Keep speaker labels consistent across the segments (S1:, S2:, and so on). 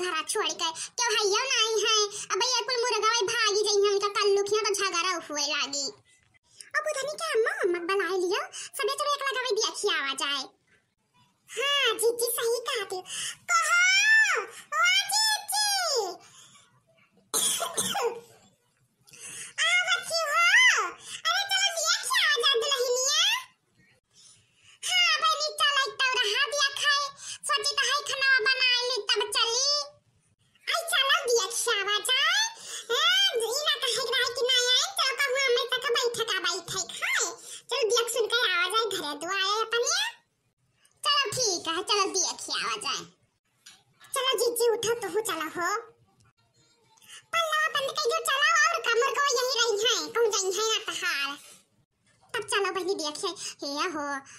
S1: घरा छोड़ के क्यों हैया नहीं है। अब ये कुल मुर्गावे भागी जई हम का कल लुखिया तो झगड़ा हुए लागी। अब उधर नहीं क्या अम्मा बनाई लियो सबे तो एक लगावे देखी आवा जाए। हां जीजी सही कहा तू कहो ओ जीजी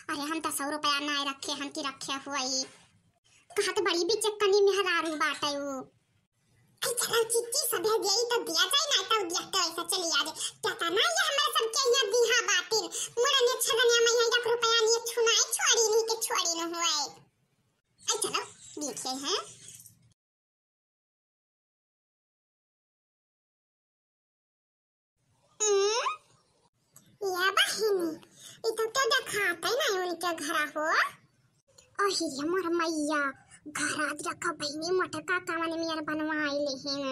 S1: अरे हम तो 100 रुपया ना रखे हम की रखे हुई कहा तो बड़ी बिचक्कनी में हरारू बाटे वो। आई चलो चिट्ठी सब है यही तो दिया जाए ना तो दिया तो ऐसा चली आ जाए क्या था ना ये हमारे सबके यहाँ दिहा बातिन मोरा ने छगनिया में 1 रुपया नहीं छुनाई छोड़ी नहीं के छोड़ी न हुए। आई चलो देखे हैं या बहिनी इतो क्या दिखाते ना उनके घरा हो। अहिया मोर मैया घरात रखा बहिनी मटका कामन में बनवाई लेहिन।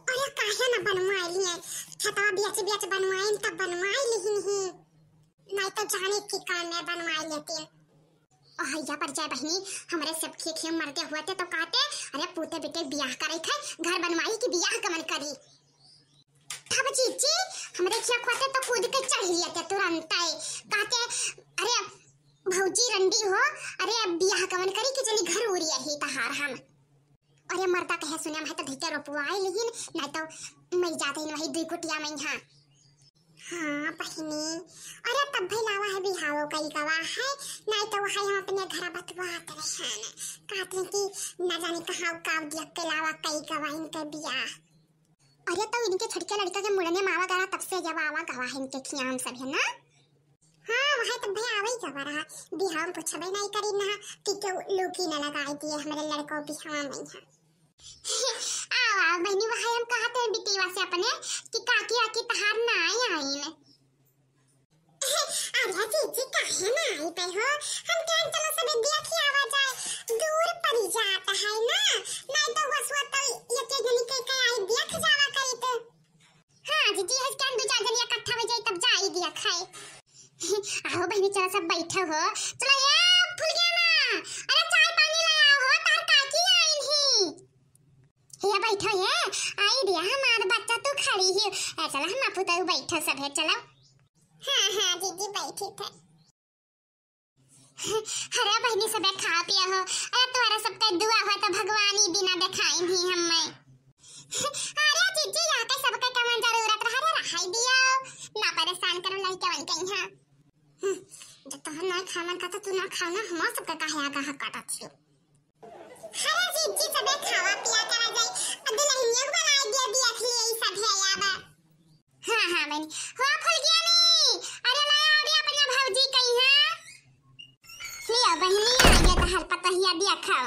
S1: अरे काहे ना बनवाई लिए छतवा बियाच बनवाई तब बनवाई लेहिन ही नहीं तो जाने की काम में बनवाई लेते। अहिया पर जाए बहिनी हमारे सब खेखे मरते हुए थे तो कहते अरे पूते बेटे बियाह करे थे घर बनवाई की बियाह कमन करी तब जीजी हमरे क्या खोते तो कूद के चढ़ लिया थे तुरंत कहते अरे भौजी रंडी हो अरे बियाह कमन करी कि चली घर उड़ी ही तहार हम। अरे मरता कहे सुने मैं तो ढीके रोपवाई लेकिन नहीं तो मर जाते हैं वही दुई कुटिया में यहाँ। हाँ बहिनी अरे तब भी लावा है बिहाव कई गवा है नहीं तो वही हम अपने घर बतवाते हैं कहते कि न जाने कहाँ काव दिया के लावा कई गवा इनके बियाह। अरे तो इनके छड़के लड़का के मुड़ने मावा करा तब से जब आवा गवा है इनके खिया हम सब है ना। हाँ वहाँ तब भाई आवा ही गवा रहा बिहाव पूछबे नहीं करी ना कि क्यों लुकी न लगाई दिए हमारे लड़कों बिहाव में यहाँ आवा बहनी वहाँ हम कहते हैं बिटीवा से अपने कि काकी आकी तहार ना आई अरे जीजी काहे ना आई पे हो हम क्या चलो सब देखी आवा जाए दूर पड़ी जाता है ना नहीं तो बस वो तो ये के जनी के आई देख जावा करी तो। हां जीजी है क्या 2-4 जन इकट्ठा हो जाए तब जाई दिया खाए। आओ बहनी चलो सब बैठो हो चलो ये फूल गया ना अरे चाय पानी लाओ हो तार काकी आइन ही ये बैठो ये आई दिया हमारा बच्चा तो खड़ी है चलो हम आपू तो बैठो सब है चलो। हाँ दीदी बैठी थे। अरे बहनी सब खा पिया हो अरे तुम्हारा सबका दुआ हो तो भगवान ही बिना दिखाई भी हमें। अरे जीजी यहाँ पे सबका कमन जरूरत रहा रहाई दिया ना परेशान करो लड़के बन के यहाँ जब तो हम ना खावन का तो तू ना खाना हम सबका काहे आगा काटा थियो। अरे जीजी सब खावा पिया करा जाए अब नहीं बनाई दिया देख लिए सब है याबा। हाँ बहनी हो फूल गया नी अरे लाया अरे अपना भौजी कहीं है लिया बहनी आ गया तो हर पता ही दिया खाओ।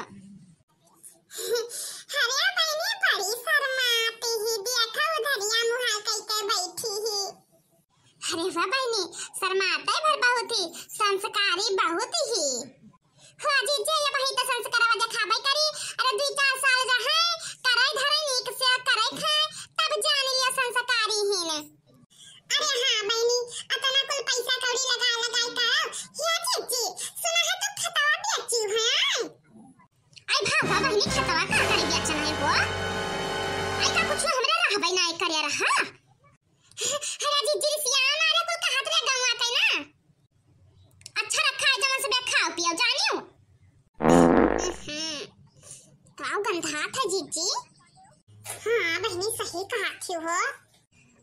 S1: अरे बहनी बड़ी शर्माती ही देखा उधरिया मुहा कई के बैठी ही। अरे वाह बहनी शर्माते भर बहुत ही संस्कारी बहुत ही हो जीजे ये वही तो संस्कारवा दिखाबै करी अरे 2-4 साल रहे करे धरे नीक से करे खाए तब जान लिया संस्कारी ही ने। अरे हाँ बहनी अतना कुल पैसा कौड़ी लगाई का या जीजी सुना है तो खतवा बेची है आई भागा बहनी खतवा का करी बेचना है वो आई का कुछ हमरा रहबै ना करे रहा। अरे जीजी सियान अरे को कहत रे गंगा के ना अच्छा रखा है जमा सब खाओ पियो जानियो। काऊ गंधा था जीजी। हाँ बहनी सही कहा थी हो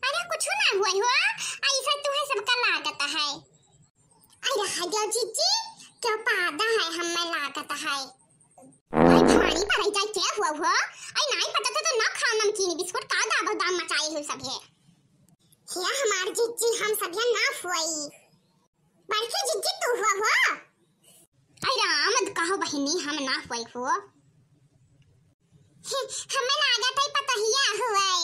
S1: अरे कुछ ना हुआ हो ऐसा तुम्हें सबका लागत है। अरे हजाओ जीजी क्या पादा है हमें लागत है आई पानी पर जाए क्या हुआ आई नहीं पता तो ना खाओ नमकीन बिस्कुट का दाम मचाए हो सब है क्या हमार जीजी हम सब ना हुई बल्कि जीजी तू हुआ हो। आई राम कहो बहनी हम ना हुई हो हमें लागत है पतहिया हुआ है।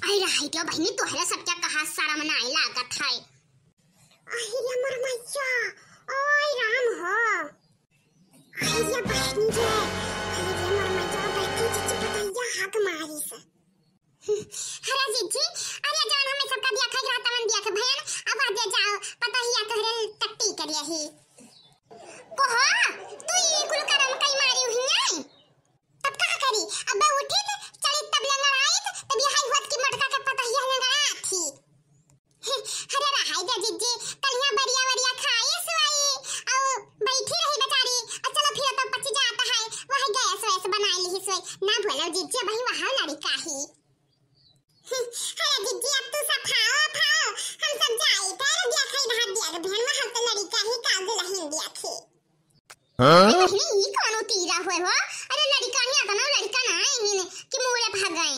S1: अरे हाय तो बहनी तोहरा सब क्या कहा सारा मनाए लागत है। अरे मोर मैया ओए राम हो। अरे बहनी जे अरे मोर मैया बैठी चिची पतहिया हाथ मारी से। हरा जीजी अरे जान हमें सबका दिया खाई रात मन दिया के भैन अब आ दे जाओ पतहिया तोहरे टट्टी करिया ही कोहा तू ये कुल करम कई मारी हुई है तब का करी अब उठी चली तब लंगड़ाई तब यही हुआ कि मटका के पतहिया लंगड़ा थी। अरे रहाई दे जीजी कलिया बढ़िया बढ़िया खाए सुआई और बैठी रही बेचारी और चलो फिर तो पची जाता है वही गैस वैस बना ली सोई ना बोलो जीजी वही वहां लड़का ही। अरे जीजी अब तू सब खाओ हम सब जाई पर दिया खाई भात दिया के बहन वहां तो लड़का ही कागल हिंदिया थी। हां नहीं ये कौन तीरा हुए हो अरे लड़का ही आता ना लड़का ना है कि मोरे भाग गए।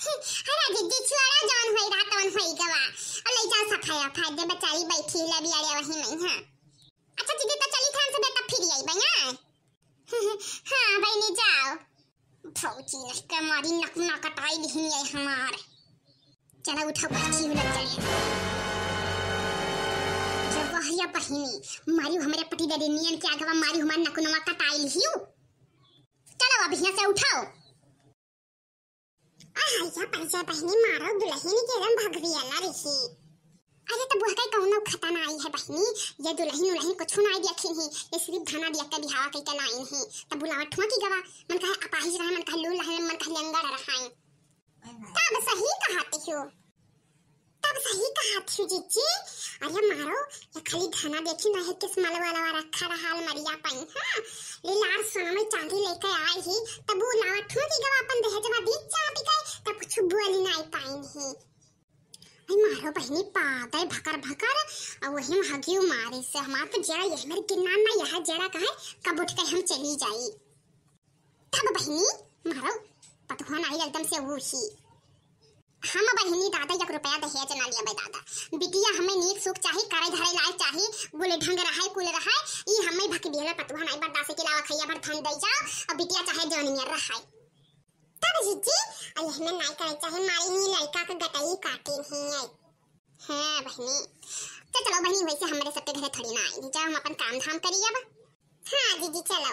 S1: अरे जीजी छुआरा जान होई रात वन होई गवा और ले जाओ सफाया फाय दे बेचारी बैठी ले बियाड़े वही नहीं हां। अच्छा जीजी तो चली थान से बेटा फिर आई भैया। हां भाई नहीं जाओ फौजी ने कमारी नकना कटाई नहीं है हमारे। चला उठा बैठी हूं लग चले जब वहिया बहिनी मारी हमारे पति दे नियन के आगवा मारी हमार नकनवा कटाई लियो। चलो अब यहां से उठाओ। आया पैसा बहिनी मारो दुल्हन के रंग भगवी अल्लाह रही। अरे तो बुआ का कौनो खता ना आई है बहिनी ये दुल्हन कुछ ना आई देखी ही ये सिर्फ धना दिया के बिहावा के चलाइन ही तब बुलावट हुआ की गवा मन कहे अपाहिज रहे मन कहे लूल रहे मन कहे लंगड़ रहाई तब सही कहते हो जीजी। अरे मारो ये खाली धना देखी ना है किस मल वाला रखा रहा मरिया पाई हां ले लार सोना में चांदी लेके आई ही तब बुलावट हुआ की गवा अपन दहेज दी चापी गए तब कुछ बोली ना आई पाई ही। मारो बहनी पागल भकर भकर और वही हगियो मारे से हमार तो जरा यह मेरे गिन्ना ना यह जरा कहे कब उठ के हम चली जाई तब बहनी मारो पतवा नहीं एकदम से वो ही हम बहनी दादा 1 रुपया दहेज ना लिया बे दादा बिटिया हमें नीक सुख चाहिए करे धरे लायक चाहिए गुल ढंग रहाय कुल रहाय ई हमें भक दिया पतवा नहीं बर्दाश्त के अलावा खैया भर धन दे जाओ और बिटिया चाहे जौन नियर रहाय तब जीजी और हमें नहीं करे चाहे मारी नी लड़का का गटाई काटे नहीं है। हां बहनी तो चलो बहनी वैसे हमारे सबके घर थोड़ी ना आई जाओ हम अपन काम धाम करिए अब। हां जीजी चलो।